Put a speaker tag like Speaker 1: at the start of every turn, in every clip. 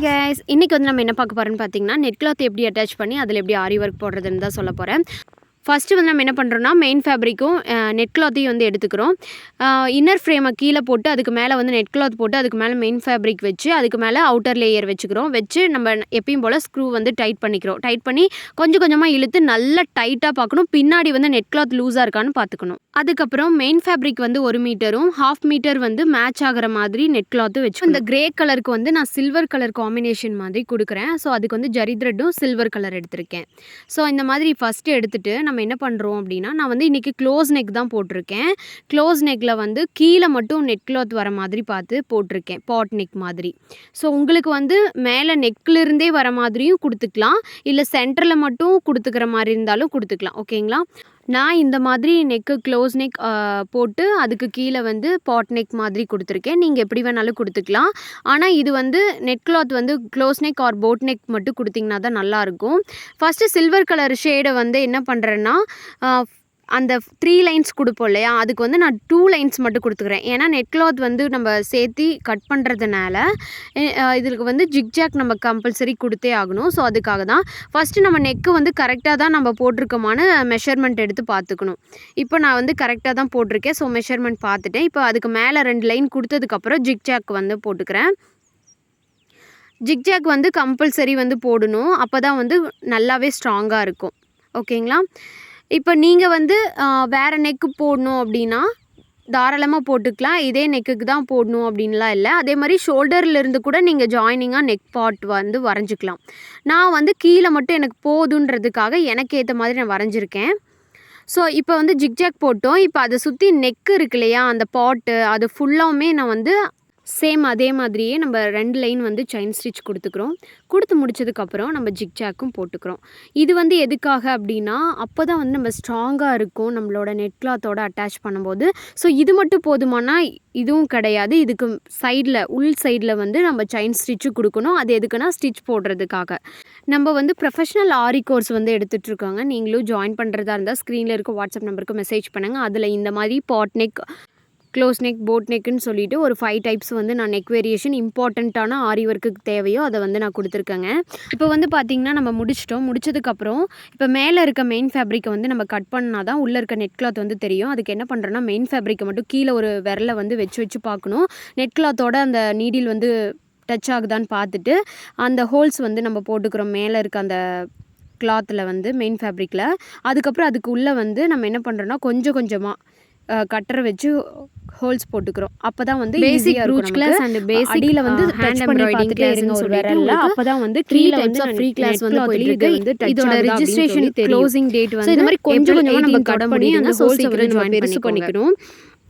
Speaker 1: Guys, இன்றைக்கி வந்து நம்ம என்ன பார்க்க போகிறோன்னு பார்த்தீங்கன்னா, நெட் கிளாத் எப்படி அட்டாச் பண்ணி அதில் எப்படி ஆரி ஒர்க் போடுறதுன்னு தான் சொல்ல போகிறேன். ஃபஸ்ட்டு வந்து நம்ம என்ன பண்ணுறோன்னா, மெயின் ஃபேப்ரிக்கும் நெட் கிளாத்தையும் வந்து எடுத்துக்கிறோம். இன்னர் ஃப்ரேமை கீழே போட்டு அதுக்கு மேலே வந்து நெட் கிளாத் போட்டு அதுக்கு மேலே மெயின் ஃபேப்ரிக் வச்சு அதுக்கு மேலே அவுட்டர் லேயர் வச்சுக்கிறோம். வச்சு நம்ம எப்பயும் போல் ஸ்க்ரூ வந்து டைட் பண்ணிக்கிறோம். டைட் பண்ணி கொஞ்சம் கொஞ்சமாக இழுத்து நல்லா டைட்டாக பார்க்கணும். பின்னாடி வந்து நெட் கிளாத் லூஸாக இருக்கான்னு பார்த்துக்கணும். அதுக்கப்புறம் மெயின் ஃபேப்ரிக் வந்து 1 மீட்டரும் 1/2 மீட்டர் வந்து மேட்ச் ஆகிற மாதிரி நெட் கிளாத்து வச்சு இந்த கிரே கலருக்கு வந்து நான் சில்வர் கலர் காம்பினேஷன் மாதிரி கொடுக்குறேன். ஸோ அதுக்கு வந்து ஜரி த்ரெட்டும் சில்வர் கலர் எடுத்திருக்கேன். ஸோ இந்த மாதிரி ஃபஸ்ட்டு எடுத்துகிட்டு நம்ம என்ன பண்ணுறோம் அப்படின்னா, நான் வந்து இன்றைக்கி க்ளோஸ் நெக் தான் போட்டிருக்கேன். க்ளோஸ் நெக்கில் வந்து கீழே மட்டும் நெட் கிளாத் வர மாதிரி பார்த்து போட்டிருக்கேன், பாட் நெக் மாதிரி. ஸோ உங்களுக்கு வந்து மேலே நெக்கிலிருந்தே வர மாதிரியும் கொடுத்துக்கலாம், இல்லை சென்டரில் மட்டும் கொடுத்துக்கிற மாதிரி இருந்தாலும் கொடுத்துக்கலாம். ஓகேங்களா? நான் இந்த மாதிரி நெக்கு க்ளோஸ் நெக் போட்டு அதுக்கு கீழே வந்து பாட் நெக் மாதிரி கொடுத்துருக்கேன். நீங்கள் எப்படி வேணாலும் கொடுத்துக்கலாம். ஆனால் இது வந்து நெட் கிளாத் வந்து close neck or boat neck மட்டும் கொடுத்திங்கன்னா தான் நல்லாயிருக்கும். ஃபஸ்ட்டு சில்வர் கலர் ஷேடை வந்து என்ன பண்ணுறேன்னா, அந்த 3 லைன்ஸ் கொடுப்போம் இல்லையா, அதுக்கு வந்து நான் 2 லைன்ஸ் மட்டும் கொடுத்துக்கிறேன். ஏன்னா நெட் கிளாத் வந்து நம்ம சேர்த்து கட் பண்ணுறதுனால இதுக்கு வந்து ஜிக்ஜாக் நம்ம கம்பல்சரி கொடுத்தே ஆகணும். ஸோ அதுக்காக தான் ஃபஸ்ட்டு நம்ம நெக்கு வந்து கரெக்டாக தான் நம்ம போட்டிருக்கோமான மெஷர்மெண்ட் எடுத்து பார்த்துக்கணும். இப்போ நான் வந்து கரெக்டாக தான் போட்டிருக்கேன். ஸோ மெஷர்மெண்ட் பார்த்துட்டேன். இப்போ அதுக்கு மேலே 2 லைன் கொடுத்ததுக்கப்புறம் ஜிக்ஜாக் வந்து போட்டுக்கிறேன். ஜிக்ஜாக் வந்து கம்பல்சரி வந்து போடணும். அப்போ தான் வந்து நல்லாவே ஸ்ட்ராங்காக இருக்கும். ஓகேங்களா? இப்போ நீங்கள் வந்து வேறு நெக்கு போடணும் அப்படின்னா தாராளமாக போட்டுக்கலாம். இதே நெக்குக்கு தான் போடணும் அப்படின்லாம் இல்லை. அதே மாதிரி ஷோல்டர்லேருந்து கூட நீங்கள் ஜாயினிங்காக நெக் பார்ட் வந்து வரைஞ்சிக்கலாம். நான் வந்து கீழே மட்டும் எனக்கு போதுன்றதுக்காக எனக்கு ஏற்ற மாதிரி நான் வரைஞ்சிருக்கேன். ஸோ இப்போ வந்து ஜிக்ஜாக் போட்டோம். இப்போ அதை சுற்றி நெக்கு இருக்கு இல்லையா, அந்த பாட்டு அது ஃபுல்லாகவுமே நான் வந்து சேம் அதே மாதிரியே நம்ம 2 லைன் வந்து செயின் ஸ்டிச் கொடுத்துக்கிறோம். கொடுத்து முடிச்சதுக்கப்புறம் நம்ம ஜிக்ஜாக்கும் போட்டுக்கிறோம். இது வந்து எதுக்காக அப்படின்னா, அப்போ தான் வந்து நம்ம ஸ்ட்ராங்காக இருக்கும் நம்மளோட நெட் கிளாத்தோட அட்டாச் பண்ணும்போது. ஸோ இது மட்டும் போதுமானா இதுவும் கிடையாது. இதுக்கு சைடில் உள் சைடில் வந்து நம்ம செயின் ஸ்டிச்சு கொடுக்கணும். அது எதுக்குன்னா ஸ்டிச் போடுறதுக்காக. நம்ம வந்து ப்ரொஃபஷ்னல் ஆரி கோர்ஸ் வந்து எடுத்துகிட்ருக்காங்க. நீங்களும் ஜாயின் பண்ணுறதா இருந்தால் ஸ்க்ரீனில் இருக்க வாட்ஸ்அப் நம்பருக்கு மெசேஜ் பண்ணுங்கள். அதில் இந்த மாதிரி பாட் நெக், க்ளோஸ் நெக், போட் நெக்குன்னு சொல்லிட்டு ஒரு 5 டைப்ஸ் வந்து நான் நெக் வேரியேஷன் இம்பார்ட்டண்ட்டான ஆரி ஒர்க்குக்கு தேவையோ அதை வந்து நான் கொடுத்துருக்கேங்க. இப்போ வந்து பார்த்திங்கன்னா நம்ம முடிச்சதுக்கப்புறம் இப்போ மேலே இருக்க மெயின் ஃபேப்ரிக்கை வந்து நம்ம கட் பண்ணால் தான் உள்ளே இருக்க நெட் கிளாத் வந்து தெரியும். அதுக்கு என்ன பண்ணுறோன்னா, மெயின் ஃபேப்ரிக்கை மட்டும் கீழே ஒரு விரலை வந்து வச்சு பார்க்கணும். நெட் கிளாத்தோட அந்த நீடில் வந்து டச் ஆகுதான்னு பார்த்துட்டு அந்த ஹோல்ஸ் வந்து நம்ம போட்டுக்கிறோம் மேலே இருக்க அந்த கிளாத்தில் வந்து மெயின் ஃபேப்ரிக்கில். அதுக்கப்புறம் அதுக்கு உள்ளே வந்து நம்ம என்ன பண்ணுறோன்னா, கொஞ்சம் கொஞ்சமாக கட்டரை வச்சு ஹோல்ஸ் போட்டுக்கிறோம். அப்போ தான் வந்து பேசிக் ரூட் கிளாஸ் அண்ட் பேசிக் அடியில் வந்து டச் பண்ணி பார்த்துட்டே இருங்க ஒரு விரல்ல. அப்போ தான் வந்து கீழே வந்து ஃப்ரீ கிளாஸ் வந்து போயிட்டு இதோட ரெஜிஸ்ட்ரேஷன் க்ளோசிங் டேட் வந்து இந்த மாதிரி கொஞ்சம் கொஞ்சமாக நம்ம கட் பண்ணி அந்த ஹோல்ஸை வந்து நம்ம பெருசு பண்ணிக்கணும்.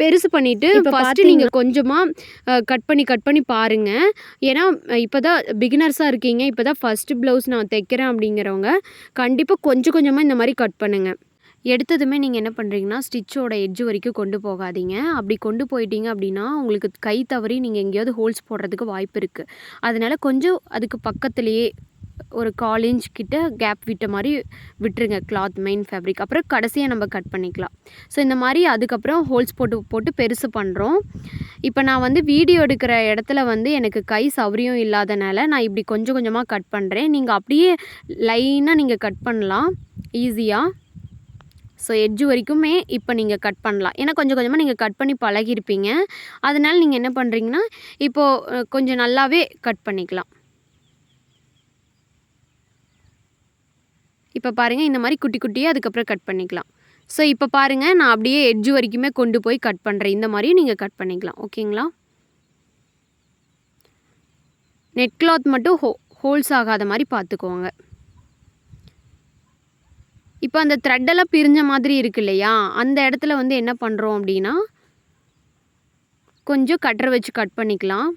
Speaker 1: பெருசு பண்ணிவிட்டு ஃபஸ்ட்டு நீங்கள் கொஞ்சமாக கட் பண்ணி பாருங்கள். ஏன்னா இப்போ தான் பிகினர்ஸாக இருக்கீங்க, இப்போ தான் ஃபஸ்ட்டு ப்ளவுஸ் நான் தைக்கிறேன் அப்படிங்கிறவங்க கண்டிப்பாக கொஞ்சம் கொஞ்சமாக இந்த மாதிரி கட் பண்ணுங்கள். எடுத்ததுமே நீங்கள் என்ன பண்ணுறீங்கன்னா, ஸ்டிச்சோட எட்ஜு வரைக்கும் கொண்டு போகாதீங்க. அப்படி கொண்டு போயிட்டீங்க அப்படின்னா உங்களுக்கு கை தவறி நீங்கள் எங்கேயாவது ஹோல்ஸ் போடுறதுக்கு வாய்ப்பு இருக்குது. அதனால் கொஞ்சம் அதுக்கு பக்கத்துலேயே ஒரு 1/4 இன்ச் கிட்ட கேப் விட்ட மாதிரி விட்டுருங்க கிளாத் மெயின் ஃபேப்ரிக். அப்புறம் கடைசியாக நம்ம கட் பண்ணிக்கலாம். ஸோ இந்த மாதிரி அதுக்கப்புறம் ஹோல்ஸ் போட்டு பெருசு பண்ணுறோம். இப்போ நான் வந்து வீடியோ எடுக்கிற இடத்துல வந்து எனக்கு கை சௌரியம் இல்லாதனால நான் இப்படி கொஞ்சம் கொஞ்சமாக கட் பண்ணுறேன். நீங்கள் அப்படியே லைனாக நீங்கள் கட் பண்ணலாம் ஈஸியாக. ஸோ எட்ஜு வரைக்குமே இப்போ நீங்கள் கட் பண்ணலாம். ஏன்னா கொஞ்சம் கொஞ்சமாக நீங்கள் கட் பண்ணி பழகிருப்பீங்க. அதனால் நீங்கள் என்ன பண்ணுறீங்கன்னா, இப்போது கொஞ்சம் நல்லாவே கட் பண்ணிக்கலாம். இப்போ பாருங்கள், இந்த மாதிரி குட்டி குட்டியாக அதுக்கப்புறம் கட் பண்ணிக்கலாம். ஸோ இப்போ பாருங்கள், நான் அப்படியே எட்ஜு வரைக்குமே கொண்டு போய் கட் பண்ணுறேன். இந்த மாதிரியும் நீங்கள் கட் பண்ணிக்கலாம். ஓகேங்களா? நெட் கிளாத் மட்டும் ஹோல்ஸ் ஆகாத மாதிரி பார்த்துக்கோங்க. இப்போ அந்த த்ரெட்டெல்லாம் பிரிஞ்ச மாதிரி இருக்கு இல்லையா, அந்த இடத்துல வந்து என்ன பண்ணுறோம் அப்படின்னா, கொஞ்சம் கட்டரை வச்சு கட் பண்ணிக்கலாம்.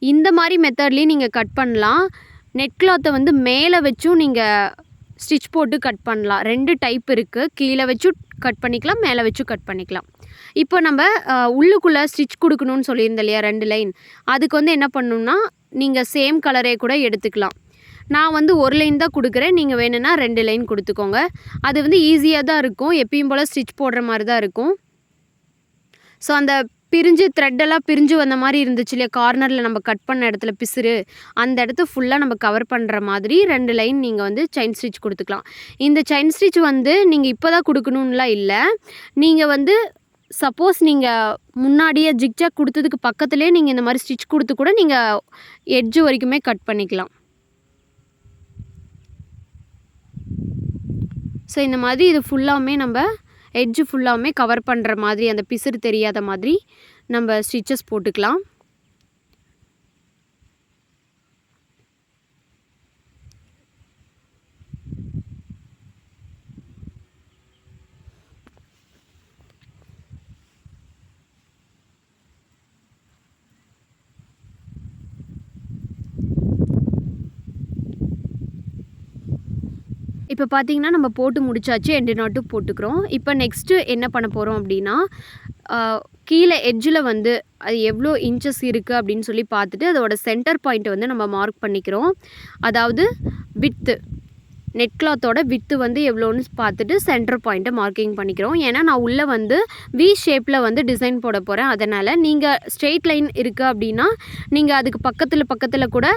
Speaker 1: இந்த மாதிரி மெத்தட்லேயும் நீங்கள் கட் பண்ணலாம். நெட் கிளாத்தை வந்து மேலே வச்சும் நீங்கள் ஸ்டிச் போட்டு கட் பண்ணலாம். 2 டைப் இருக்குது. கீழே வச்சும் கட் பண்ணிக்கலாம், மேலே வச்சும் கட் பண்ணிக்கலாம். இப்போ நம்ம உள்ளுக்குள்ளே ஸ்டிச் கொடுக்கணும்னு சொல்லியிருந்தோம் இல்லையா, 2 லைன். அதுக்கு வந்து என்ன பண்ணணும்னா, நீங்கள் சேம் கலரே கூட எடுத்துக்கலாம். நான் வந்து 1 லைன் தான் கொடுக்குறேன். நீங்கள் வேணும்னா 2 லைன் கொடுத்துக்கோங்க. அது வந்து ஈஸியாக தான் இருக்கும். எப்பயும் போல் ஸ்டிச் போடுற மாதிரி தான் இருக்கும். ஸோ அந்த பிரிஞ்சு த்ரெட்டெல்லாம் பிரிஞ்சு வந்த மாதிரி இருந்துச்சு இல்லையா, கார்னரில் நம்ம கட் பண்ண இடத்துல பிசுறு, அந்த இடத்த ஃபுல்லாக நம்ம கவர் பண்ணுற மாதிரி 2 லைன் நீங்கள் வந்து செயின் ஸ்டிச் கொடுத்துக்கலாம். இந்த செயின் ஸ்டிச் வந்து நீங்கள் இப்போ தான் கொடுக்கணுன்னுலாம் இல்லை. நீங்கள் வந்து சப்போஸ் நீங்கள் முன்னாடியே ஜிக்ஜாக் கொடுத்ததுக்கு பக்கத்துலேயே நீங்கள் இந்த மாதிரி ஸ்டிச் கொடுத்து கூட நீங்கள் எட்ஜு வரைக்குமே கட் பண்ணிக்கலாம். ஸோ இந்த மாதிரி இது ஃபுல்லாமே நம்ம எட்ஜு ஃபுல்லாமே கவர் பண்ணுற மாதிரி, அந்த பிசுறு தெரியாத மாதிரி நம்ம ஸ்டிச்சஸ் போட்டுக்கலாம். இப்போ பார்த்தீங்கன்னா நம்ம போட்டு முடிச்சாச்சு, எண்டு நாட்டும் போட்டுக்கிறோம். இப்போ நெக்ஸ்ட்டு என்ன பண்ண போகிறோம் அப்படின்னா, கீழே எட்ஜில் வந்து அது எவ்வளோ இன்ச்சஸ் இருக்குது அப்படின்னு சொல்லி பார்த்துட்டு அதோட சென்டர் பாயிண்ட்டை வந்து நம்ம மார்க் பண்ணிக்கிறோம். அதாவது வித்து, நெட் கிளாத்தோட வித்து வந்து எவ்வளோன்னு பார்த்துட்டு சென்டர் பாயிண்ட்டை மார்க்கிங் பண்ணிக்கிறோம். ஏன்னா நான் உள்ளே வந்து வி ஷேப்பில் வந்து டிசைன் போட போகிறேன். அதனால் நீங்கள் ஸ்ட்ரெயிட் லைன் இருக்குது அப்படின்னா நீங்கள் அதுக்கு பக்கத்தில் கூட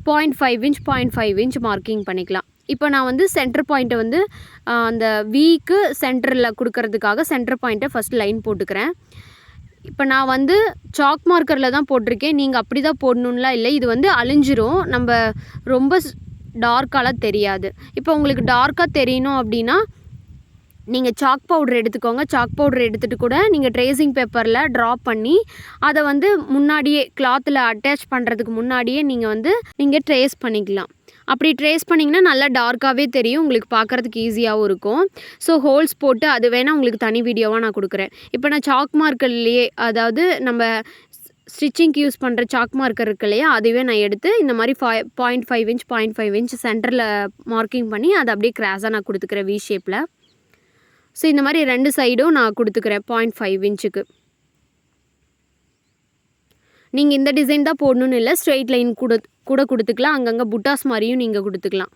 Speaker 1: 0.5 இன்ச் 0.5 இன்ச் மார்க்கிங் பண்ணிக்கலாம். இப்போ நான் வந்து சென்டர் பாயிண்ட்டை வந்து அந்த வீக்கு சென்டரில் கொடுக்கறதுக்காக சென்டர் பாயிண்ட்டை ஃபஸ்ட் லைன் போட்டுக்கிறேன். இப்போ நான் வந்து சாக் மார்க்கரில் தான் போட்டிருக்கேன். நீங்கள் அப்படி தான் போடணுன்னுலாம் இல்லை. இது வந்து அழிஞ்சிரும், நம்ம ரொம்ப டார்க்காலாம் தெரியாது. இப்போ உங்களுக்கு டார்க்காக தெரியணும் அப்படின்னா நீங்கள் சாக் பவுடர் எடுத்துக்கோங்க. சாக் பவுடர் எடுத்துகிட்டு கூட நீங்கள் ட்ரேசிங் பேப்பரில் ட்ராப் பண்ணி அதை வந்து முன்னாடியே கிளாத்தில் அட்டாச் பண்ணுறதுக்கு முன்னாடியே நீங்கள் ட்ரேஸ் பண்ணிக்கலாம். அப்படி ட்ரேஸ் பண்ணிங்கன்னா நல்லா டார்க்காகவே தெரியும், உங்களுக்கு பார்க்குறதுக்கு ஈஸியாகவும் இருக்கும். ஸோ ஹோல்ஸ் போட்டு அது வேணால் உங்களுக்கு தனி வீடியோவாக நான் கொடுக்குறேன். இப்போ நான் சாக் மார்க்கர்லேயே, அதாவது நம்ம ஸ்டிச்சிங்க்கு யூஸ் பண்ணுற சாக் மார்க்கர் இருக்கு இல்லையா, அதுவே நான் எடுத்து இந்த மாதிரி 0.5 இன்ச் 0.5 இன்ச் சென்டரில் மார்க்கிங் பண்ணி அதை அப்படியே கிராஸாக நான் கொடுத்துக்கிறேன் வி ஷேப்பில். ஸோ இந்த மாதிரி 2 சைடும் நான் கொடுத்துக்கிறேன் 0.5 இன்ச்சுக்கு. நீங்கள் இந்த டிசைன் தான் போடணுன்னு இல்லை, ஸ்ட்ரெயிட் லைன் கூட கொடுத்துக்கலாம். அங்கங்கே புட்டாஸ் மாதிரியும் நீங்கள் கொடுத்துக்கலாம்.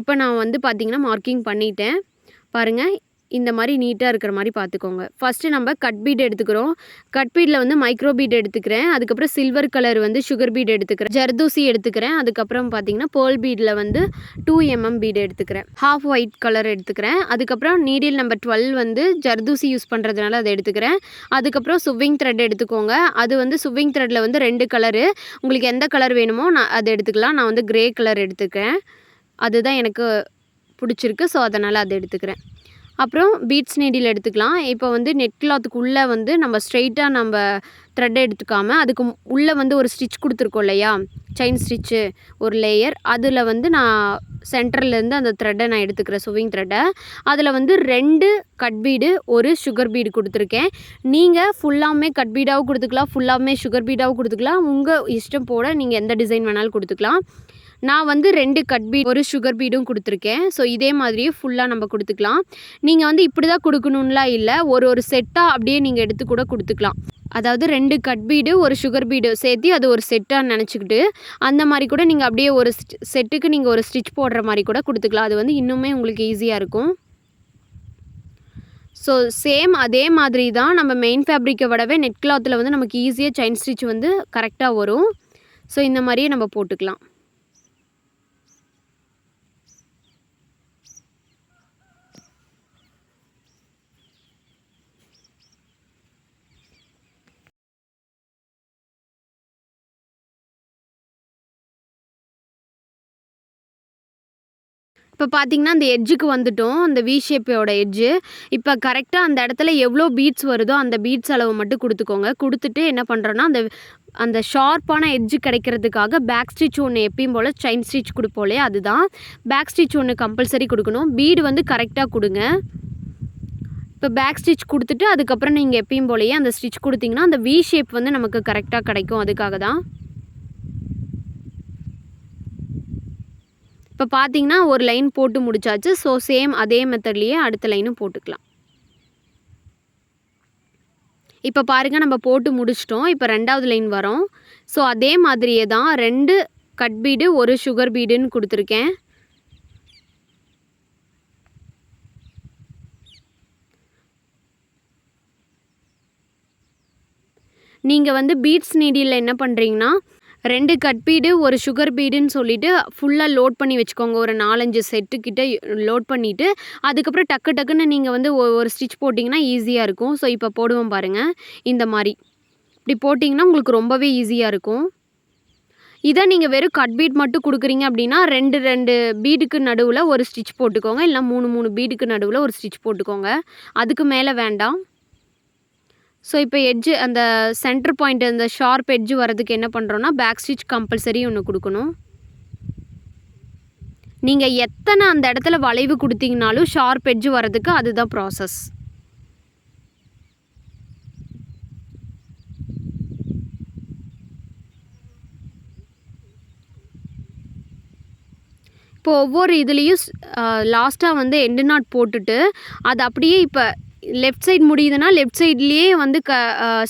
Speaker 1: இப்போ நான் வந்து பார்த்திங்கன்னா மார்க்கிங் பண்ணிட்டேன். பாருங்கள், இந்த மாதிரி நீட்டாக இருக்கிற மாதிரி பார்த்துக்கோங்க. ஃபஸ்ட்டு நம்ம கட் பீட் எடுத்துக்கிறோம். கட் பீடில் வந்து மைக்ரோ பீட் எடுத்துக்கிறேன். அதுக்கப்புறம் சில்வர் கலர் வந்து சுகர் பீட் எடுத்துக்கிறேன். ஜர்தூசி எடுத்துக்கிறேன். அதுக்கப்புறம் பார்த்திங்கன்னா பேர்ல் பீடில் வந்து 2 mm பீட் எடுத்துக்கிறேன். ஹாஃப் ஒயிட் கலர் எடுத்துக்கிறேன். அதுக்கப்புறம் நீடில் நம்பர் 12 வந்து ஜர்தூசி யூஸ் பண்ணுறதுனால அதை எடுத்துக்கிறேன். அதுக்கப்புறம் சுவிங் த்ரெட் எடுத்துக்கோங்க. அது வந்து சுவிங் த்ரெட்டில் வந்து 2 கலரு, உங்களுக்கு எந்த கலர் வேணுமோ அதை எடுத்துக்கலாம். நான் வந்து கிரே கலர் எடுத்துக்கிறேன், அதுதான் எனக்கு பிடிச்சிருக்கு. ஸோ அதனால் அதை எடுத்துக்கிறேன். அப்புறம் பீட்ஸ் நீடில் எடுத்துக்கலாம். இப்போ வந்து நெட் கிளாத்துக்குள்ளே வந்து நம்ம ஸ்ட்ரெயிட்டாக நம்ம த்ரெட்டை எடுத்துக்காமல் அதுக்கு உள்ளே வந்து ஒரு ஸ்டிச் கொடுத்துருக்கோம் இல்லையா, செயின் ஸ்டிச்சு ஒரு லேயர், அதில் வந்து நான் சென்டர்லேருந்து அந்த த்ரெட்டை நான் எடுத்துக்கிறேன், சுவிங் த்ரெட்டை. அதில் வந்து 2 கட் பீடு, ஒரு சுகர் பீடு கொடுத்துருக்கேன். நீங்கள் ஃபுல்லாமே கட் பீடாகவும் கொடுத்துக்கலாம், ஃபுல்லாமே சுகர் பீடாகவும் கொடுத்துக்கலாம். உங்கள் இஷ்டம் போல் நீங்கள் எந்த டிசைன் வேணாலும் கொடுத்துக்கலாம். நான் வந்து 2 கட் பீட், ஒரு சுகர் பீடும் கொடுத்துருக்கேன். ஸோ இதே மாதிரியே ஃபுல்லாக நம்ம கொடுத்துக்கலாம். நீங்கள் வந்து இப்படி தான் கொடுக்கணுன்னுலாம் இல்லை, ஒரு செட்டாக அப்படியே நீங்கள் எடுத்து கூட கொடுத்துக்கலாம். அதாவது 2 கட் பீடு, ஒரு சுகர் பீடு சேர்த்து அது ஒரு செட்டாக நினச்சிக்கிட்டு அந்த மாதிரி கூட நீங்கள் அப்படியே ஒரு செட்டுக்கு நீங்கள் ஒரு ஸ்டிச் போடுற மாதிரி கூட கொடுத்துக்கலாம். அது வந்து இன்னுமே உங்களுக்கு ஈஸியாக இருக்கும். ஸோ சேம் அதே மாதிரி தான் நம்ம மெயின் ஃபேப்ரிக்கை விடவே நெட் கிளாத்தில் வந்து நமக்கு ஈஸியாக செயின் ஸ்டிச் வந்து கரெக்டாக வரும். ஸோ இந்த மாதிரியே நம்ம போட்டுக்கலாம். இப்போ பார்த்திங்கன்னா அந்த எட்ஜுக்கு வந்துட்டோம், அந்த வி ஷேப்போட எட்ஜு. இப்போ கரெக்டாக அந்த இடத்துல எவ்வளோ பீட்ஸ் வருதோ அந்த பீட்ஸ் அளவு மட்டும் கொடுத்துக்கோங்க. கொடுத்துட்டு என்ன பண்ணுறோன்னா, அந்த ஷார்ப்பான எட்ஜு கிடைக்கிறதுக்காக பேக் ஸ்டிச் ஒன்று எப்பயும் போல் செயின் ஸ்டிச் கொடுப்போம் இல்லையா, அதுதான் பேக் ஸ்டிச் ஒன்று கம்பல்சரி கொடுக்கணும். பீடு வந்து கரெக்டாக கொடுங்க. இப்போ பேக் ஸ்டிச் கொடுத்துட்டு அதுக்கப்புறம் நீங்கள் எப்பயும் போலையே அந்த ஸ்டிச் கொடுத்திங்கன்னா அந்த வி ஷேப் வந்து நமக்கு கரெக்டாக கிடைக்கும். அதுக்காக தான். இப்போ பார்த்தீங்கன்னா ஒரு லைன் போட்டு முடிச்சாச்சு. ஸோ சேம் அதே மெத்தட்லேயே அடுத்த லைனும் போட்டுக்கலாம். இப்போ பாருங்கள், நம்ம போட்டு முடிச்சிட்டோம். இப்போ 2வது லைன் வரோம். ஸோ அதே மாதிரியே தான் 2 கட் பீடு, ஒரு சுகர் பீடுன்னு கொடுத்துருக்கேன். நீங்கள் வந்து பீட்ஸ் நீடியில் என்ன பண்ணுறீங்கன்னா 2 கட் பீடு, ஒரு சுகர் பீடுன்னு சொல்லிவிட்டு ஃபுல்லாக லோட் பண்ணி வச்சுக்கோங்க. ஒரு 4-5 செட்டுக்கிட்ட லோட் பண்ணிவிட்டு அதுக்கப்புறம் டக்கு டக்குன்னு நீங்கள் வந்து ஒரு ஸ்டிச் போட்டிங்கன்னா ஈஸியாக இருக்கும். ஸோ இப்போ போடுவோம் பாருங்கள். இந்த மாதிரி இப்படி போட்டிங்கன்னா உங்களுக்கு ரொம்பவே ஈஸியாக இருக்கும். இதை நீங்கள் வெறும் கட் பீட் மட்டும் கொடுக்குறீங்க அப்படின்னா 2 பீடுக்கு நடுவில் ஒரு ஸ்டிச் போட்டுக்கோங்க. இல்லை 3 பீடுக்கு நடுவில் ஒரு ஸ்டிச் போட்டுக்கோங்க. அதுக்கு மேலே வேண்டாம். ஸோ இப்போ எட்ஜு அந்த சென்டர் பாயிண்ட் அந்த ஷார்ப் எட்ஜு வரதுக்கு என்ன பண்ணுறோன்னா பேக் ஸ்டிச் கம்பல்சரி ஒன்று கொடுக்கணும். நீங்கள் எத்தனை அந்த இடத்துல வளைவு கொடுத்தீங்கனாலும் ஷார்ப் எட்ஜு வரதுக்கு அதுதான் ப்ராசஸ். இப்போ ஒவ்வொரு இதுலேயும் லாஸ்ட்டாக வந்து எண்டு நாட் போட்டுட்டு அது அப்படியே இப்போ லெஃப்ட் சைடு முடியுதுன்னா லெஃப்ட் சைட்லேயே வந்து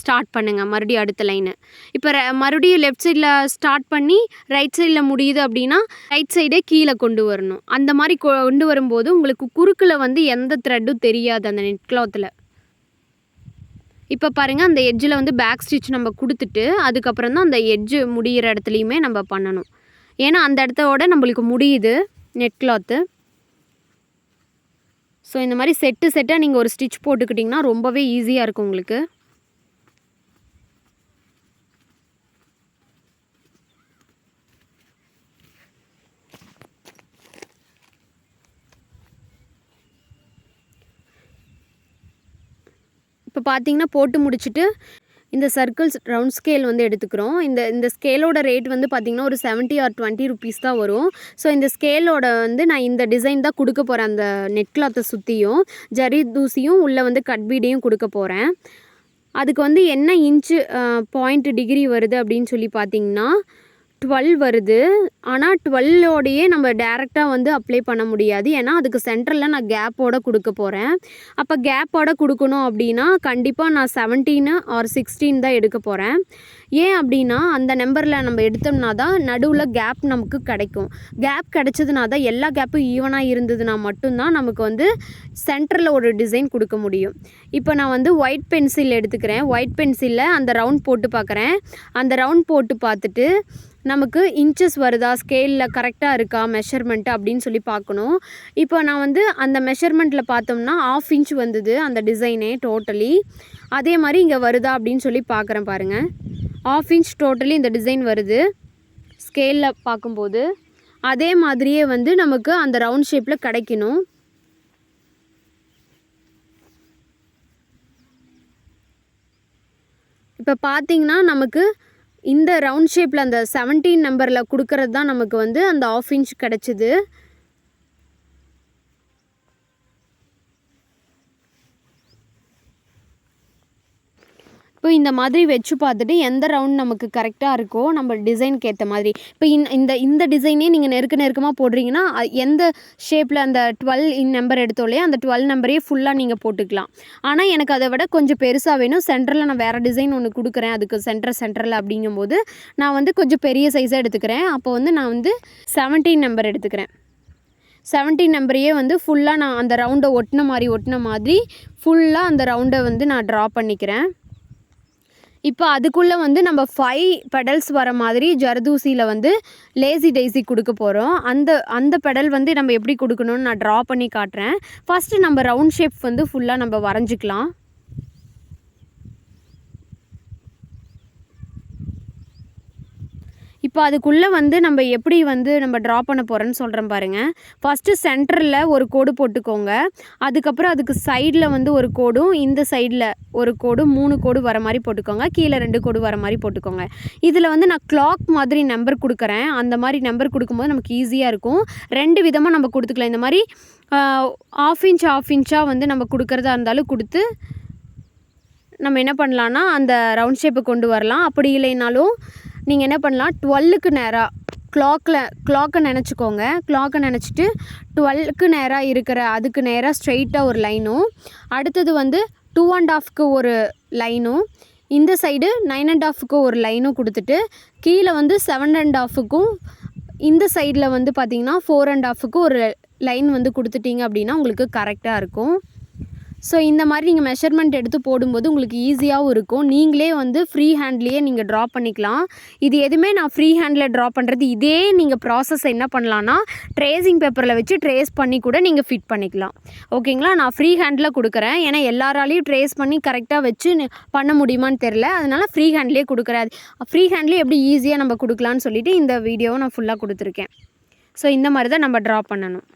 Speaker 1: ஸ்டார்ட் பண்ணுங்கள் மறுபடியும் அடுத்த லைனு. இப்போ மறுபடியும் லெஃப்ட் சைடில் ஸ்டார்ட் பண்ணி ரைட் சைடில் முடியுது அப்படின்னா ரைட் சைடே கீழே கொண்டு வரணும். அந்த மாதிரி கொண்டு வரும்போது உங்களுக்கு குறுக்கில் வந்து எந்த த்ரெட்டும் தெரியாது அந்த நெட் கிளாத்தில். இப்போ பாருங்கள், அந்த எட்ஜில் வந்து பேக் ஸ்டிச் நம்ம கொடுத்துட்டு அதுக்கப்புறம் தான் அந்த எட்ஜு முடிகிற இடத்துலையுமே நம்ம பண்ணணும். ஏன்னா அந்த இடத்தோட நம்மளுக்கு முடியுது நெட் கிளாத்து. ஸோ இந்த மாதிரி செட்டாக நீங்கள் ஒரு ஸ்டிச் போட்டுக்கிட்டிங்கன்னா ரொம்பவே ஈஸியாக இருக்கும் உங்களுக்கு. இப்போ பார்த்தீங்கன்னா போட்டு முடிச்சுட்டு இந்த சர்க்கிள்ஸ் ரவுண்ட் ஸ்கேல் வந்து எடுத்துக்கிறோம். இந்த ஸ்கேலோட ரேட் வந்து பார்த்திங்கன்னா ஒரு 70 or 20 rupees தான் வரும். ஸோ இந்த ஸ்கேலோட வந்து நான் இந்த டிசைன் தான் கொடுக்க போகிறேன். அந்த நெட் கிளாத்தை சுற்றியும் ஜரி தூசியும் உள்ளே வந்து கட் பீடையும் கொடுக்க போகிறேன். அதுக்கு வந்து என்ன இன்ச்சு பாயிண்ட் டிகிரி வருது அப்படின்னு சொல்லி பார்த்திங்கன்னா 12 வருது. ஆனால் 12ஓடையே நம்ம டேரெக்டாக வந்து அப்ளை பண்ண முடியாது. ஏன்னா அதுக்கு சென்டரில் நான் கேப்போட கொடுக்க போகிறேன். அப்போ கேப்போட கொடுக்கணும் அப்படின்னா கண்டிப்பாக நான் 17 or 16 தான் எடுக்க போகிறேன். ஏன் அப்படின்னா அந்த நம்பரில் நம்ம எடுத்தோம்னா தான் நடுவில் கேப் நமக்கு கிடைக்கும். கேப் கிடைச்சதுனா தான் எல்லா கேப்பும் ஈவனாக இருந்ததுன்னா மட்டும்தான் நமக்கு வந்து சென்டரில் ஒரு டிசைன் கொடுக்க முடியும். இப்போ நான் வந்து ஒயிட் பென்சில் எடுத்துக்கிறேன். ஒயிட் பென்சிலில் அந்த ரவுண்ட் போட்டு பார்க்குறேன். அந்த ரவுண்ட் போட்டு பார்த்துட்டு நமக்கு இன்ச்சஸ் வருதா, ஸ்கேலில் கரெக்டாக இருக்கா மெஷர்மெண்ட்டு அப்படின்னு சொல்லி பார்க்கணும். இப்போ நான் வந்து அந்த மெஷர்மெண்ட்டில் பார்த்தோம்னா 1/2 inch வந்தது அந்த டிசைனே டோட்டலி. அதே மாதிரி இங்கே வருதா அப்படின்னு சொல்லி பார்க்குறேன் பாருங்கள். 1/2 inch டோட்டலி இந்த டிசைன் வருது ஸ்கேலில் பார்க்கும்போது. அதே மாதிரியே வந்து நமக்கு அந்த ரவுண்ட் ஷேப்பில் கிடைக்கணும். இப்போ பார்த்திங்கன்னா நமக்கு இந்த ரவுண்ட் ஷேப்பில் அந்த 17 நம்பரில் கொடுக்கறது தான் நமக்கு வந்து அந்த 1/2 inch கிடச்சிது. இப்போ இந்த மாதிரி வச்சு பார்த்துட்டு எந்த ரவுண்ட் நமக்கு கரெக்டாக இருக்கோ நம்ம டிசைனுக்கு ஏற்ற மாதிரி. இப்போ இந்த டிசைனே நீங்கள் நெருக்கமாக போடுறீங்கன்னா எந்த ஷேப்பில் அந்த 12 நம்பர் எடுத்தோலையே அந்த 12 நம்பரையே ஃபுல்லாக நீங்கள் போட்டுக்கலாம். ஆனால் எனக்கு அதை விட கொஞ்சம் பெருசாக வேணும். சென்டரில் நான் வேறு டிசைன் ஒன்று கொடுக்குறேன் அதுக்கு சென்டரில் அப்படிங்கும்போது நான் வந்து கொஞ்சம் பெரிய சைஸாக எடுத்துக்கிறேன். அப்போ வந்து நான் வந்து 17 நம்பர் எடுத்துக்கிறேன். 17 நம்பரையே வந்து ஃபுல்லாக நான் அந்த ரவுண்டை ஒட்டின மாதிரி ஃபுல்லாக அந்த ரவுண்டை வந்து நான் ட்ரா பண்ணிக்கிறேன். இப்போ அதுக்குள்ளே வந்து நம்ம 5 பெடல்ஸ் வர மாதிரி ஜர்தூசியில் வந்து லேசி டெய்ஸி கொடுக்க போகிறோம். அந்த பெடல் வந்து நம்ம எப்படி கொடுக்கணும்னு நான் ட்ரா பண்ணி காட்டுறேன். ஃபஸ்ட்டு நம்ம ரவுண்ட் ஷேப் வந்து ஃபுல்லாக நம்ம வரைஞ்சிக்கலாம். இப்போ அதுக்குள்ளே வந்து நம்ம எப்படி வந்து நம்ம ட்ரா பண்ண போகிறோன்னு சொல்கிறேன் பாருங்கள். ஃபஸ்ட்டு சென்டரில் ஒரு கோடு போட்டுக்கோங்க. அதுக்கப்புறம் அதுக்கு சைடில் வந்து ஒரு கோடும் இந்த சைடில் ஒரு கோடும் 3 கோடு வர மாதிரி போட்டுக்கோங்க. கீழே 2 கோடு வர மாதிரி போட்டுக்கோங்க. இதில் வந்து நான் கிளாக் மாதிரி நம்பர் கொடுக்குறேன். அந்த மாதிரி நம்பர் கொடுக்கும்போது நமக்கு ஈஸியாக இருக்கும். 2 விதமாக நம்ம கொடுத்துக்கலாம். இந்த மாதிரி 1/2 inch வந்து நம்ம கொடுக்குறதா இருந்தாலும் கொடுத்து நம்ம என்ன பண்ணலான்னா அந்த ரவுண்ட் ஷேப்பை கொண்டு வரலாம். அப்படி இல்லைனாலும் நீங்கள் என்ன பண்ணலாம் 12க்கு நேராக கிளாக்கை நினச்சிக்கோங்க. கிளாக்கை நினச்சிட்டு 12க்கு நேராக இருக்கிற அதுக்கு நேராக ஸ்ட்ரெயிட்டாக ஒரு லைனும், அடுத்தது வந்து 2.5க்கு ஒரு லைனும், இந்த சைடு 9.5க்கு ஒரு லைனும் கொடுத்துட்டு கீழே வந்து 7.5க்கும் இந்த சைடில் வந்து பார்த்திங்கன்னா 4.5க்கு ஒரு லைன் வந்து கொடுத்துட்டிங்க அப்படின்னா உங்களுக்கு கரெக்டாக இருக்கும். ஸோ இந்த மாதிரி நீங்கள் மெஷர்மெண்ட் எடுத்து போடும்போது உங்களுக்கு ஈஸியாகவும் இருக்கும். நீங்களே வந்து ஃப்ரீ ஹேண்ட்லேயே நீங்கள் ட்ரா பண்ணிக்கலாம். இது எதுவுமே நான் ஃப்ரீ ஹேண்டில் ட்ரா பண்ணுறது, இதே நீங்கள் ப்ராசஸ் என்ன பண்ணலான்னா ட்ரேசிங் பேப்பரில் வச்சு ட்ரேஸ் பண்ணி கூட நீங்கள் ஃபிட் பண்ணிக்கலாம். ஓகேங்களா? நான் ஃப்ரீ ஹேண்டில் கொடுக்குறேன். ஏன்னா எல்லாராலையும் ட்ரேஸ் பண்ணி கரெக்டாக வச்சு பண்ண முடியுமான்னு தெரில. அதனால் ஃப்ரீ ஹேண்ட்லேயே கொடுக்குறேன். ஃப்ரீ ஹேண்ட்லேயே எப்படி ஈஸியாக நம்ம கொடுக்கலான்னு சொல்லிவிட்டு இந்த வீடியோவை நான் ஃபுல்லாக கொடுத்துருக்கேன். ஸோ இந்த மாதிரி தான் நம்ம ட்ரா பண்ணணும்.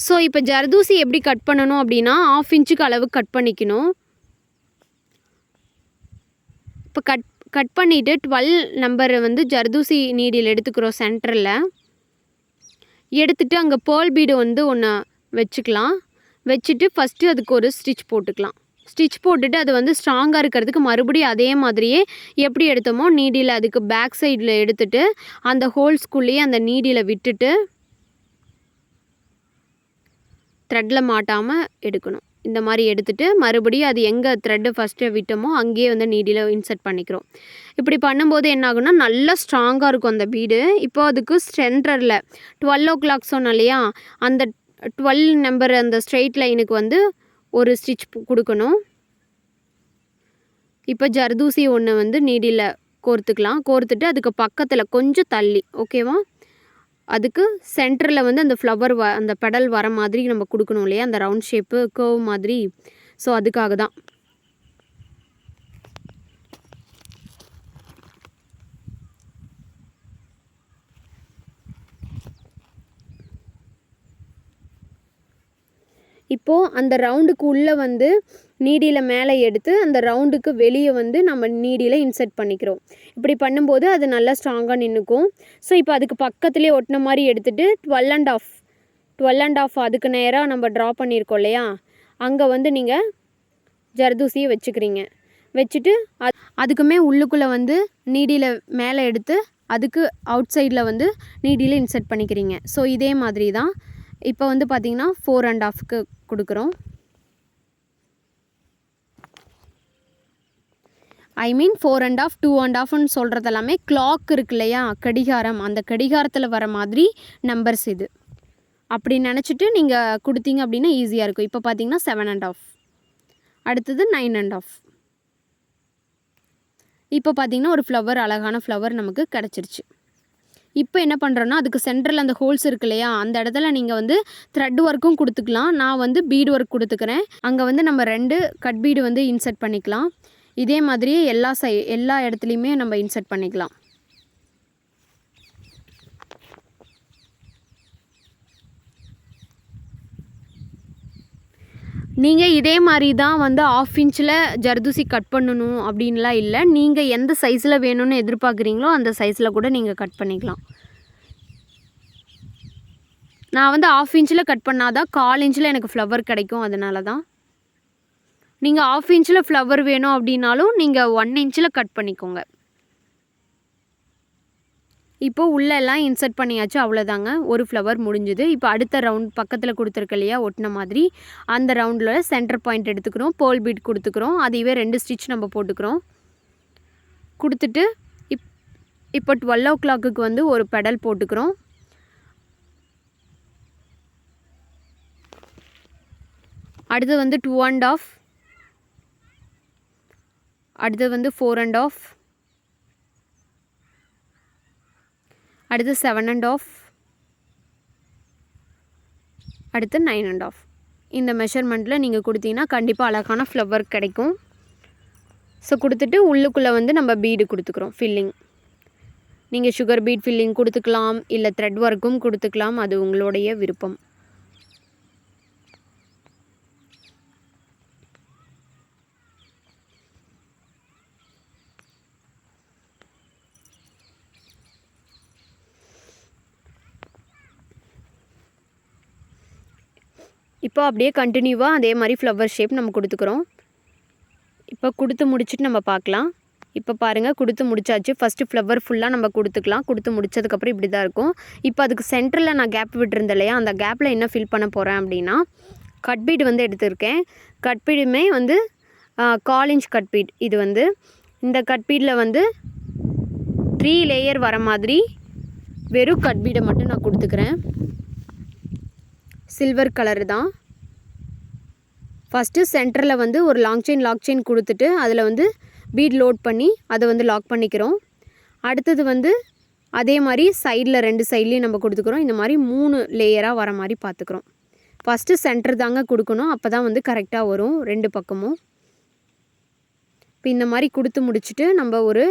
Speaker 1: ஸோ இப்போ ஜர்தூசி எப்படி கட் பண்ணணும் அப்படின்னா 1/2 இன்ச்சுக்கு அளவு கட் பண்ணிக்கணும். இப்போ கட் பண்ணிவிட்டு 12 நம்பர் வந்து ஜர்தூசி நீடில் எடுத்துக்கிறோம். சென்டரில் எடுத்துகிட்டு அங்கே பேர்ல் பீடு வந்து ஒன்று வச்சுக்கலாம். வச்சுட்டு ஃபஸ்ட்டு அதுக்கு ஒரு ஸ்டிச் போட்டுக்கலாம். ஸ்டிச் போட்டுட்டு அது வந்து ஸ்ட்ராங்காக இருக்கிறதுக்கு மறுபடியும் அதே மாதிரியே எப்படி எடுத்தோமோ நீடில் அதுக்கு பேக் சைடில் எடுத்துகிட்டு அந்த ஹோல்ஸ்குள்ளேயே அந்த நீடில் விட்டுட்டு த்ரெட்டில் மாட்டாமல் எடுக்கணும். இந்த மாதிரி எடுத்துகிட்டு மறுபடியும் அது எங்கே த்ரெட்டு ஃபஸ்ட்டு விட்டோமோ அங்கேயே வந்து நீடில் இன்சர்ட் பண்ணிக்கிறோம். இப்படி பண்ணும்போது என்ன ஆகுன்னா நல்லா ஸ்ட்ராங்காக இருக்கும் அந்த பீடு. இப்போ அதுக்கு சென்டரில் 12 o'clock சொன்னோம் இல்லையா, அந்த 12 நம்பர் அந்த ஸ்ட்ரெயிட் லைனுக்கு வந்து ஒரு ஸ்டிச் கொடுக்கணும். இப்போ ஜர்தூசி ஒன்று வந்து நீடில் கோர்த்துக்கலாம். கோர்த்துட்டு அதுக்கு பக்கத்தில் கொஞ்சம் தள்ளி, ஓகேவா, அதுக்கு சென்டரில் வந்து அந்த ஃப்ளவர் அந்த பெடல் வர மாதிரி நம்ம கொடுக்கணும் இல்லையா, அந்த ரவுண்ட் ஷேப்பு கர்வ் மாதிரி. ஸோ அதுக்காக தான். இப்போது அந்த ரவுண்டுக்கு உள்ளே வந்து நீடியில் மேலே எடுத்து அந்த ரவுண்டுக்கு வெளியே வந்து நம்ம நீடியில் இன்சர்ட் பண்ணிக்கிறோம். இப்படி பண்ணும்போது அது நல்லா ஸ்ட்ராங்காக நின்றுக்கும். ஸோ இப்போ அதுக்கு பக்கத்துலேயே ஒட்டின மாதிரி எடுத்துகிட்டு 12.5 அதுக்கு நேராக நம்ம ட்ரா பண்ணியிருக்கோம் இல்லையா, அங்கே வந்து நீங்கள் ஜர்தூசியை வச்சுக்கிறீங்க. வச்சுட்டு அதுக்குமே உள்ளுக்குள்ளே வந்து நீடியில் மேலே எடுத்து அதுக்கு அவுட் சைடில் வந்து நீடியில் இன்சர்ட் பண்ணிக்கிறீங்க. ஸோ இதே மாதிரி தான் இப்போ வந்து பார்த்திங்கன்னா 4.5க்கு கொடுக்குறோம். ஐ மீன் 4.5 2.5ன்னு சொல்கிறது எல்லாமே கிளாக் இருக்கு இல்லையா, கடிகாரம், அந்த கடிகாரத்தில் வர மாதிரி நம்பர்ஸ் இது. அப்படி நினச்சிட்டு நீங்கள் கொடுத்தீங்க அப்படின்னா ஈஸியாக இருக்கும். இப்போ பார்த்தீங்கன்னா 7.5, அடுத்தது 9.5. இப்போ பார்த்தீங்கன்னா ஒரு ஃப்ளவர், அழகான ஃப்ளவர் நமக்கு கிடச்சிருச்சு. இப்போ என்ன பண்ணுறோன்னா அதுக்கு சென்டரில் அந்த ஹோல்ஸ் இருக்கு இல்லையா, அந்த இடத்துல நீங்கள் வந்து த்ரெட் ஒர்க்கும் கொடுத்துக்கலாம். நான் வந்து பீடு ஒர்க் கொடுத்துக்கிறேன். அங்கே வந்து நம்ம 2 கட் பீடு வந்து இன்சர்ட் பண்ணிக்கலாம். இதே மாதிரியே எல்லா இடத்துலையுமே நம்ம இன்சர்ட் பண்ணிக்கலாம். நீங்கள் இதே மாதிரி தான் வந்து 1/2 இன்ச்சில் ஜர்தூசி கட் பண்ணணும் அப்படின்லாம் இல்லை. நீங்கள் எந்த சைஸில் வேணும்னு எதிர்பார்க்குறீங்களோ அந்த சைஸில் கூட நீங்கள் கட் பண்ணிக்கலாம். நான் வந்து 1/2 இன்ச்சில் கட் பண்ணாதான் 1/4 இன்ச்சில் எனக்கு ஃப்ளவர் கிடைக்கும். அதனால தான். நீங்கள் 1/2 இன்ச்சில் ஃப்ளவர் வேணும் அப்படின்னாலும் நீங்கள் 1 இன்ச்சில் கட் பண்ணிக்கோங்க. இப்போது உள்ளெல்லாம் இன்சர்ட் பண்ணியாச்சு, அவ்வளோதாங்க. ஒரு ஃப்ளவர் முடிஞ்சுது. இப்போ அடுத்த ரவுண்ட் பக்கத்தில் கொடுத்துருக்க இல்லையா ஒட்டின மாதிரி, அந்த ரவுண்டில் சென்டர் பாயிண்ட் எடுத்துக்கிறோம். பேர்ல் பீட் கொடுத்துக்கிறோம். அதுவே 2 ஸ்டிச் நம்ம போட்டுக்கிறோம். கொடுத்துட்டு இப்போ 12 o'clockக்கு வந்து ஒரு பெடல் போட்டுக்கிறோம். அடுத்து வந்து 2.5, அடுத்து வந்து 4.5, அடுத்து 7.5, அடுத்து 9.5. இந்த மெஷர்மெண்ட்டில் நீங்கள் கொடுத்தீங்கன்னா கண்டிப்பாக அழகான ஃப்ளவர் கிடைக்கும். ஸோ கொடுத்துட்டு உள்ளுக்குள்ளே வந்து நம்ம பீடு கொடுத்துக்கிறோம், ஃபில்லிங். நீங்கள் சுகர் பீட் ஃபில்லிங் கொடுத்துக்கலாம், இல்லை த்ரெட் ஒர்க்கும் கொடுத்துக்கலாம். அது உங்களுடைய விருப்பம். இப்போ அப்படியே கண்டினியூவாக அதே மாதிரி ஃப்ளவர் ஷேப் நம்ம கொடுத்துக்கிறோம். இப்போ கொடுத்து முடிச்சுட்டு நம்ம பார்க்கலாம். இப்போ பாருங்கள், கொடுத்து முடிச்சாச்சு. ஃபஸ்ட்டு ஃப்ளவர் ஃபுல்லாக நம்ம கொடுத்துக்கலாம். கொடுத்து முடிச்சதுக்கப்புறம் இப்படி தான் இருக்கும். இப்போ அதுக்கு சென்டரில் நான் கேப் விட்டுருந்தேன் இல்லையா, அந்த கேப்பில் என்ன ஃபில் பண்ண போகிறேன் அப்படின்னா கட் பீடு வந்து எடுத்திருக்கேன். கட் பீடுமே வந்து 1/4 இன்ச் கட் பீட். இது வந்து இந்த கட் பீடில் வந்து 3 லேயர் வர மாதிரி வெறும் கட் பீடை மட்டும் நான் கொடுத்துக்கிறேன். சில்வர் கலரு தான். ஃபஸ்ட்டு சென்டரில் வந்து ஒரு லாக் செயின் கொடுத்துட்டு அதில் வந்து பீட் லோட் பண்ணி அதை வந்து லாக் பண்ணிக்கிறோம். அடுத்தது வந்து அதே மாதிரி சைடில் 2 சைட்லேயும் நம்ம கொடுத்துக்கிறோம். இந்த மாதிரி 3 லேயராக வர மாதிரி பார்த்துக்கிறோம். ஃபஸ்ட்டு சென்டர் தாங்க கொடுக்கணும், அப்போ தான் வந்து கரெக்டாக வரும் 2 பக்கமும். இப்போ இந்த மாதிரி கொடுத்து முடிச்சுட்டு நம்ம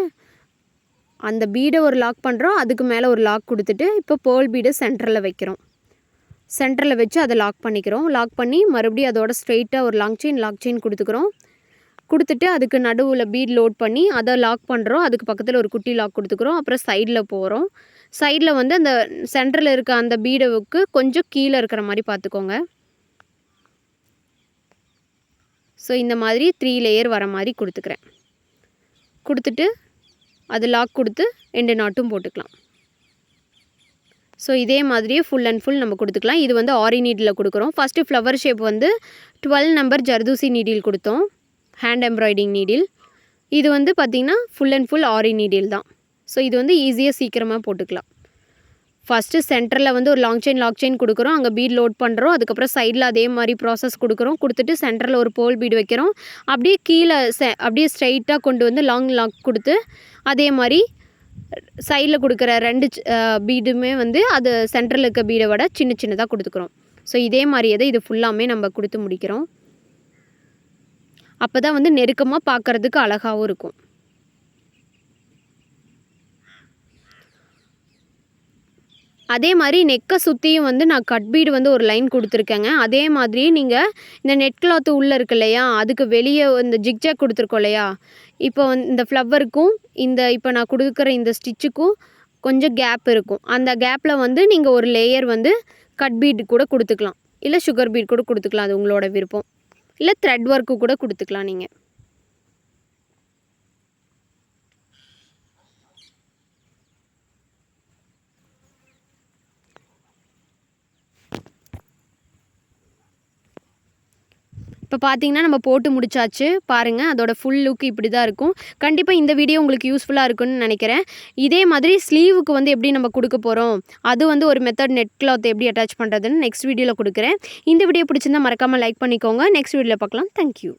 Speaker 1: அந்த பீடை ஒரு லாக் பண்ணுறோம், அதுக்கு மேலே ஒரு லாக் கொடுத்துட்டு இப்போ பேர்ல் பீடை சென்டரில் வைக்கிறோம். சென்டரில் வச்சு அதை லாக் பண்ணிக்கிறோம். லாக் பண்ணி மறுபடியும் அதோட ஸ்ட்ரெயிட்டாக ஒரு லாக் செயின் கொடுத்துக்கிறோம். கொடுத்துட்டு அதுக்கு நடுவில் பீட் லோட் பண்ணி அதை லாக் பண்ணுறோம். அதுக்கு பக்கத்தில் ஒரு குட்டி லாக் கொடுத்துக்கிறோம். அப்புறம் சைடில் போகிறோம். சைடில் வந்து அந்த சென்டரில் இருக்க அந்த பீடவுக்கு கொஞ்சம் கீழே இருக்கிற மாதிரி பார்த்துக்கோங்க. ஸோ இந்த மாதிரி 3 லேயர் வர மாதிரி கொடுத்துக்கிறேன். கொடுத்துட்டு அது லாக் கொடுத்து 2 நாட்டும் போட்டுக்கலாம். ஸோ இதே மாதிரியே ஃபுல் அண்ட் ஃபுல் நம்ம கொடுத்துக்கலாம். இது வந்து ஆரி நீடில் கொடுக்குறோம். ஃபஸ்ட்டு ஃப்ளவர் ஷேப் வந்து 12 நம்பர் ஜர்தூசி நீடில் கொடுத்தோம், ஹேண்ட் எம்ப்ராய்டிங் நீடில். இது வந்து பார்த்திங்கன்னா full and full aari needle தான். ஸோ இது வந்து ஈஸியாக சீக்கிரமாக போட்டுக்கலாம். ஃபஸ்ட்டு சென்டரில் வந்து ஒரு லாக் செயின் கொடுக்குறோம், அங்கே பீட் லோட் பண்ணுறோம். அதுக்கப்புறம் சைடில் அதே மாதிரி ப்ராசஸ் கொடுக்குறோம். கொடுத்துட்டு சென்டரில் ஒரு பேர்ல் பீடு வைக்கிறோம். அப்படியே கீழே அப்படியே ஸ்ட்ரைட்டாக கொண்டு வந்து லாக் கொடுத்து அதே மாதிரி சைடில் கொடுக்குற 2 பீடுமே வந்து அது சென்டரில் இருக்க பீடை விட சின்னதாக கொடுத்துக்கிறோம். ஸோ இதே மாதிரியே தான் இது ஃபுல்லாமே நம்ம கொடுத்து முடிக்கிறோம். அப்போ தான் வந்து நெருக்கமாக பார்க்குறதுக்கு அழகாகவும் இருக்கும். அதே மாதிரி நெக்கை சுற்றியும் வந்து நான் கட் பீடு வந்து ஒரு லைன் கொடுத்துருக்கேங்க. அதே மாதிரி நீங்கள் இந்த நெட் கிளாத்து உள்ளே இருக்கு இல்லையா, அதுக்கு வெளியே இந்த ஜிக்ஜாக் கொடுத்துருக்கோம் இல்லையா, இப்போ வந்து இந்த ஃப்ளவருக்கும் இப்போ நான் கொடுக்குற இந்த ஸ்டிச்சுக்கும் கொஞ்சம் கேப் இருக்கும். அந்த கேப்பில் வந்து நீங்கள் ஒரு லேயர் வந்து கட் பீடு கூட கொடுத்துக்கலாம், இல்லை சுகர் பீட் கூட கொடுத்துக்கலாம், அது உங்களோட விருப்பம். இல்லை த்ரெட் ஒர்க்கு கூட கொடுத்துக்கலாம் நீங்கள். இப்போ பார்த்தீங்கன்னா நம்ம போட்டு முடிச்சாச்சு. பாருங்கள், அதோட ஃபுல் லுக் இப்படி தான் இருக்கும். கண்டிப்பாக இந்த வீடியோ உங்களுக்கு யூஸ்ஃபுல்லாக இருக்குன்னு நினைக்கிறேன். இதே மாதிரி ஸ்லீவுக்கு வந்து எப்படி நம்ம கொடுக்க போகிறோம், அது வந்து ஒரு மெத்தட் நெட் கிளாத் எப்படி அட்டாச் பண்ணுறதுன்னு நெக்ஸ்ட் வீடியோவில் கொடுக்குறேன். இந்த வீடியோ பிடிச்சிருந்தா மறக்காமல் லைக் பண்ணிக்கோங்க. நெக்ஸ்ட் வீடியோவில் பார்க்கலாம். தேங்க்யூ.